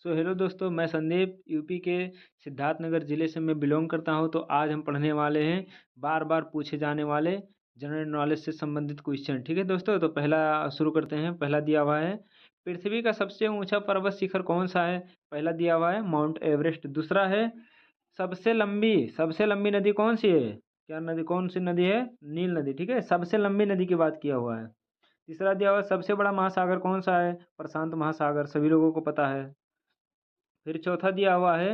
Hello दोस्तों, मैं Sandeep UP के सिद्धार्थनगर ज़िले से मैं बिलोंग करता हूं। तो आज हम पढ़ने वाले हैं बार बार पूछे जाने वाले जनरल नॉलेज से संबंधित क्वेश्चन। ठीक है दोस्तों, तो पहला शुरू करते हैं। पहला दिया हुआ है, पृथ्वी का सबसे ऊंचा पर्वत शिखर कौन सा है। पहला दिया हुआ है माउंट एवरेस्ट। दूसरा है, सबसे लंबी नदी कौन सी है। क्या नदी, कौन सी नदी है। नील नदी। ठीक है, सबसे लंबी नदी की बात किया हुआ है। तीसरा दिया हुआ है, सबसे बड़ा महासागर कौन सा है। प्रशांत महासागर, सभी लोगों को पता है। फिर चौथा दिया हुआ है,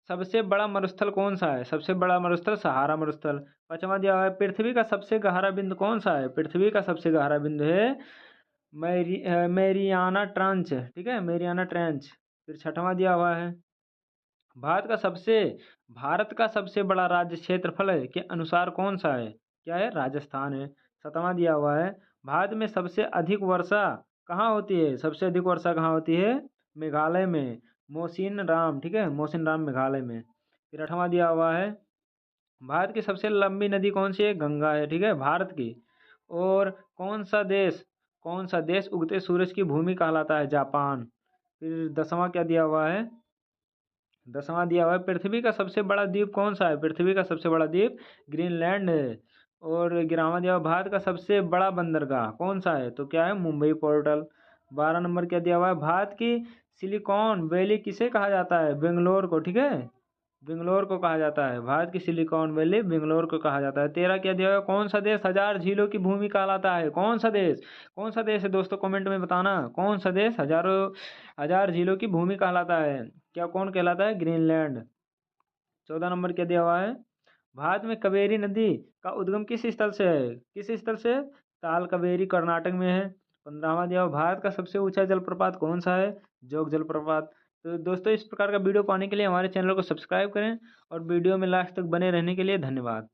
सबसे बड़ा मरुस्थल कौन सा है। सबसे बड़ा मरुस्थल सहारा मरुस्थल। पांचवा दिया हुआ है, पृथ्वी का सबसे गहरा बिंदु कौन सा है। पृथ्वी का सबसे गहरा बिंदु है मेरियाना ट्रांच। ठीक है, मेरियाना ट्रेंच। फिर छठवां दिया हुआ है, भारत का सबसे भारत का सबसे बड़ा राज्य क्षेत्रफल के अनुसार कौन सा है। क्या है, राजस्थान है। सातवां दिया हुआ है, भारत में सबसे अधिक वर्षा कहाँ होती है। सबसे अधिक वर्षा कहाँ होती है, मेघालय में, मोसिन राम। ठीक है, मोसिन राम मेघालय में। फिर आठवां दिया हुआ है, भारत की सबसे लंबी नदी कौन सी है, गंगा है। ठीक है, भारत की। और कौन सा देश उगते सूरज की भूमि कहलाता है, जापान। फिर दसवां क्या दिया हुआ है, दसवां दिया हुआ है, पृथ्वी का सबसे बड़ा द्वीप कौन सा है। पृथ्वी का सबसे बड़ा द्वीप ग्रीनलैंड है। और 11वां दिया हुआ, भारत का सबसे बड़ा बंदरगाह कौन सा है, तो क्या है, मुंबई पोर्टल। 12 नंबर क्या दिया हुआ है, भारत की सिलिकॉन वैली किसे कहा जाता है, बेंगलोर को। ठीक है, बेंगलोर को कहा जाता है, भारत की सिलिकॉन वैली बेंगलोर को कहा जाता है। 13 क्या दिया हुआ है, कौन सा देश हजार झीलों की भूमि कहलाता है। कौन सा देश है दोस्तों, कमेंट में बताना। कौन सा देश हजार झीलों की भूमि कहलाता है। क्या, कौन कहलाता है, ग्रीनलैंड। 14 नंबर क्या दिया हुआ है, भारत में कावेरी नदी का उद्गम किस स्थल से है। किस स्थल से, ताल कावेरी कर्नाटक में है। 15वां दिया हुआ, भारत का सबसे ऊंचा जलप्रपात कौन सा है, जोग जलप्रपात। तो दोस्तों, इस प्रकार का वीडियो पाने के लिए हमारे चैनल को सब्सक्राइब करें और वीडियो में लास्ट तक बने रहने के लिए धन्यवाद।